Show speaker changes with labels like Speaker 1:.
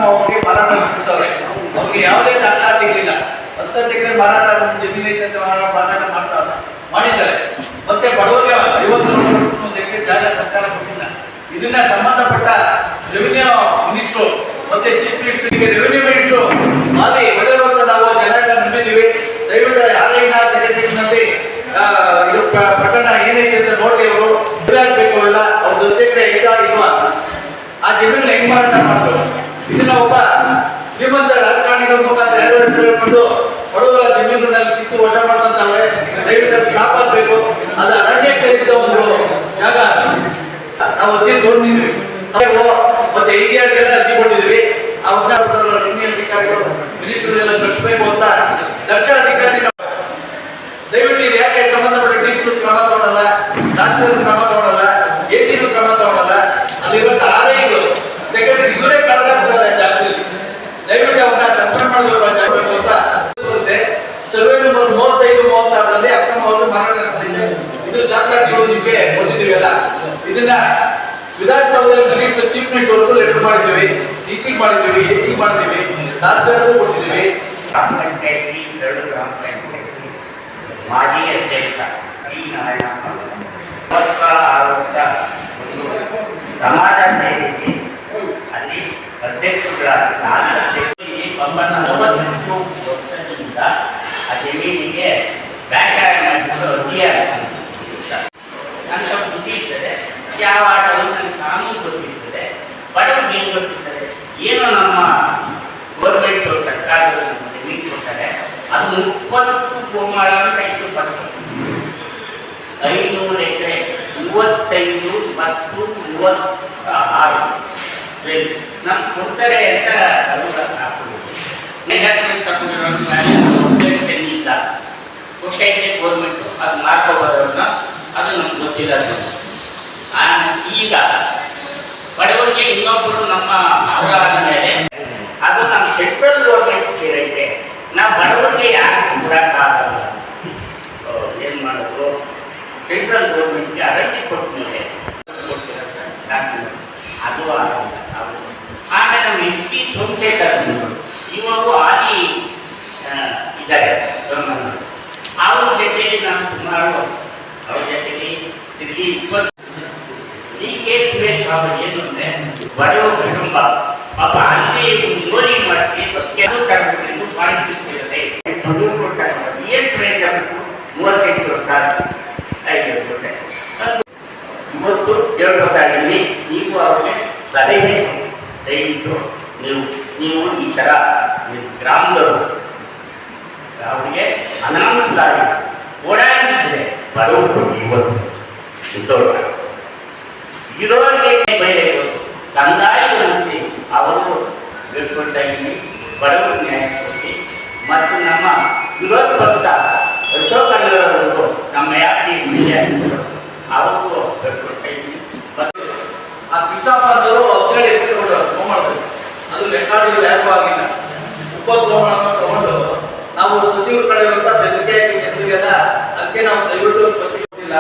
Speaker 1: ಅವ್ರಿಗೆ ಮಾರಾಟ ಮಾಡ್ತಾರೆ. ಅವ್ರಿಗೆ ಯಾವುದೇ ದಾಖಲಾತಿ ಇಲ್ಲ. 10 ಎಕರೆ ಮಾರಾಟ ಜಮೀನು ಐತೆ ಅಂತ ಮಾರಾಟ ಮಾಡಿದ್ದಾರೆ. ಮತ್ತೆ ಬಡವರಿಗೆ 50 ಎಕರೆ ಜಾಗ ಸರ್ಕಾರ ಕೊಟ್ಟಿಲ್ಲ. ಇದನ್ನ ಸಂಬಂಧಪಟ್ಟ ರೆವಿನ್ಯೂ ಮಿನಿಸ್ಟ್ರು ಮತ್ತೆ ಚೀಫ್ ಮಿನಿಸ್ಟರ್ಗೆ ರೆವಿನ್ಯೂ ಮಿನಿಸ್ಟ್ರು ಮಾಡಿ ಒಳ್ಳೆಯವರು ನಾವು ಜನ ನಂಬಿದ್ದೀವಿ. ದಯವಿಟ್ಟು ಯಾರೈನ ಸೆಕ್ರೆಟರಿನಲ್ಲಿ ಪಟ್ಟಣ ಏನೈತೆ ಅಂತ ನೋಡಿ ಅವರು ಬೇಕು ಎಲ್ಲ ಅವ್ರ 10 ಎಕರೆ ಐತಾ ಇಲ್ವಾ, ಆ ಜಮೀನು ಹೆಂಗ್ ಮಾರಾಟ ಮಾಡ್ತಾರೆ. ಇದನ್ನ ಒಬ್ಬ ಶ್ರೀಮಂತ ರಾಜಕಾರಣಿಗಳ ಮುಖಾಂತರ ಹೇಳ್ಕೊಂಡು ಬಡವರ ಜಮೀನಿನಲ್ಲಿ ಕಿತ್ತು ವಶ ಮಾಡ್ಕೊಂತಾವೆ. ದಯವಿಟ್ಟು ಸ್ಟಾಪ್ ಆಗ್ಬೇಕು. ಅದು ಅರಣ್ಯ ಸೇರಿದ ಒಂದು ಜಾಗ ನಾವು ಅರ್ಜಿ ತೋರಿಸಿದ್ವಿ. ಮತ್ತೆ ಈಗೇರಿಗೆಲ್ಲ ಅರ್ಜಿ ಕೊಟ್ಟಿದ್ವಿ. ಆ ರೆವಿನ್ಯೂ ಅಧಿಕಾರಿಗಳು ಮಿನಿಸ್ಟರ್ ಎಲ್ಲ ಕಳಿಸಬೇಕು ಅಂತ ದಕ್ಷ ಅಧಿಕಾರಿ ದಯವಿಟ್ಟು ಇದು ಯಾಕೆ ಸಂಬಂಧಪಟ್ಟ ಡಿಸಿಗೂ ಕ್ರಮ ತಗೊಳ್ಳಲ್ಲ, ಶಾಸಕರು ಕ್ರಮ ತಗೊಳ್ಳಲ್ಲ, ಎಸಿಗೂ ಕ್ರಮ ತಗೊಳ್ಳಲ್ಲ. ಅಲ್ಲಿರುವಂತ ಆರ್ಐಗಳು ಸೆಕ್ರೆಟರಿ ಇವರೇ ಕಳೆದಾಗ್ತದೆ ಜಾಗದಲ್ಲಿ. ದಯವಿಟ್ಟು ಅವ್ರನ್ನ ಸಂಪರ್ಕ ಮಾಡಬೇಕು ಅಂತ ಸರ್ವೆ ನಂಬರ್ 35-36ರಲ್ಲಿ ಅಕ್ರಮವಾಗಿ ಮಾರಾಟ ನಡೆದಿದೆ. ಇದು ದಾಖಲಾತಿಗಳು ನಿಮಗೆ ಕೊಟ್ಟಿದ್ದೀವಿ ಅಲ್ಲ. ಇದನ್ನ ವಿಧಾನಸೌಧದಲ್ಲಿ ಮಿನಿಸ್ಟರ್ ಚೀಫ್ ಮಿನಿಸ್ಟರ್ ವರ್ಗು ಲೆಟರ್ ಮಾಡಿದ್ದೀವಿ, ಡಿಸಿ ಮಾಡಿದ್ದೀವಿ, ಎಸಿ ಮಾಡಿದ್ದೀವಿ, ಶಾಸಕರಿಗೂ ಕೊಟ್ಟಿದ್ದೀವಿ.
Speaker 2: ಗ್ರಾಮ ಪಂಚಾಯತಿ 2 ಗ್ರಾಮ ಪಂಚಾಯತಿ ಮಾಜಿ ಅಧ್ಯಕ್ಷ ಈ ನಾರಾಯಣ ಆರೋಗ್ಯ ಸಮಾಜ ಸೇವೆಗೆ ಅಲ್ಲಿ ಅಧ್ಯಕ್ಷರಾಗಿ 4 ಅಧ್ಯಕ್ಷರು 40 ವರ್ಷದಿಂದ ಆ ಜಮೀನಿಗೆ ವ್ಯಾಖ್ಯಾನ ಮಾಡಿಕೊಂಡು ಅಧಿಕಾರ ನನ್ನ ಬುದ್ಧಿ ಇರ್ತದೆ. ಯಾವ ಆಟಗಳು ನನ್ನ ಕಾನೂನು ಗೊತ್ತಿರ್ತದೆ, ಬಡವರಿಗೆ ಏನು ಗೊತ್ತಿರ್ತದೆ. ಏನೋ ನಮ್ಮ ಗೌರ್ಮೆಂಟ್ ಸರ್ಕಾರಗಳು ನಮ್ಮ ಜಮೀನು ಕೊಡ್ತಾರೆ. ಅದು 30 ಗೋಮಾಳ ಅಂತ ಇತ್ತು ಫಸ್ಟ್ 500 ಎಕರೆ 35 ಮತ್ತು 36 ನಮ್ಗೆ ಕೊಡ್ತಾರೆ ಅಂತ ಕೊಟ್ಟೈತೆ ಗೌರ್ಮೆಂಟ್ ಅದು ಮಾಡ್ಕೋಬೋದನ್ನ ಅದು ನಮ್ಗೆ ಗೊತ್ತಿಲ್ಲ. ಈಗ ಬಡವರಿಗೆ ಇನ್ನೊಬ್ಬರು ನಮ್ಮ ಅವರಾದ ಮೇಲೆ ಅದು ನಮ್ಮ ಸೆಂಟ್ರಲ್ ಗೌರ್ಮೆಂಟ್ ಸೇರೈತೆ. ನಾವು ಬಡವರಿಗೆ ಯಾರು ಕೊಡಕ್ಕಾಗಲ್ಲ. ಏನು ಮಾಡೋದು, ಸೆಂಟ್ರಲ್ ಗೌರ್ಮೆಂಟ್ಗೆ ಅರಣ್ಯ ಕೊಟ್ಟ ಮೇಲೆ ಅದು ಆಗಲ್ಲ. ಆಮೇಲೆ ನಮ್ಮ ಎಸ್ಟಿ ಸೋಮಶೇಖರ್ ಇವರು ಆದಿ ಇದ್ದಾರೆ. ಅವ್ರ ಜೊತೆಗೆ ನಾನು ಸುಮಾರು ಅವ್ರ ಜೊತೆಗೆ ತಿರುಗಿ 20 ಡಿ ಕೆ ಸುರೇಶ್ ಅವರು ಏನು ಅಂದರೆ ಬಡವ ಕುಟುಂಬ ಪಾಪ ಅಲ್ಲಿ ಓರಿ ಮಾಡಿಸಿ ಬಸ್ಗೆ ತರಬೇಕು ಮಾಡಿಸುತ್ತಿರುತ್ತೆ. ಏನು ಪ್ರಯತ್ನ 38 ವರ್ಷ 5 ವರ್ಷ ಇವತ್ತು ಹೇಳ್ಬೇಕಾಗಿಲ್ಲಿ ನೀವು ಅವ್ರಿಗೆ ಸಲಹೆ ದಯವಿಟ್ಟು ನೀವು ಈ ಥರ ಗ್ರಾಮದವರು ಅವರಿಗೆ ಅನಾನುಕೂಲ ಓಡಾಡಿದ್ರೆ ಬಡವರು ಇವತ್ತು ಇದ್ದವರು ಇರೋರಿಗೆ ಬಯಲು ಕಂದಾಯ ಮಂತ್ರಿ ಅವರು ಹೇಳ್ಕೊಳ್ತಾಯಿದ್ದೀನಿ. ಬಡವರು ನ್ಯಾಯ ಕೊಟ್ಟು ಮತ್ತು ನಮ್ಮ ವಿರೋಧ ಪಕ್ಷ ಅಶೋಕ್ ಅವರು ನಮ್ಮ ಯಾಕೆ ಅವ್ರಿಗೂ ಹೇಳ್ಕೊಳ್ತಾ ಇದ್ದೀನಿ.
Speaker 1: ಆ ಕೃಷ್ಣಪ್ಪನವರು 17 ಎಕರೆ ತಗೊಂಡು ಅದು ರೆಕಾರ್ಡ್ ಯಾಕೂ ಆಗಿಲ್ಲ. 20 ಗೋಮಾಳ ತಗೊಂಡು ನಾವು ಸಚಿವರ ಕಡೆ ಬೆದರಿಕೆ ಹಾಕಿ ಜನರಿಗೆಲ್ಲ ಅದಕ್ಕೆ ನಾವು ದಯವಿಟ್ಟು ಪತ್ರಿಕೆ ಕೊಟ್ಟಿಲ್ಲ.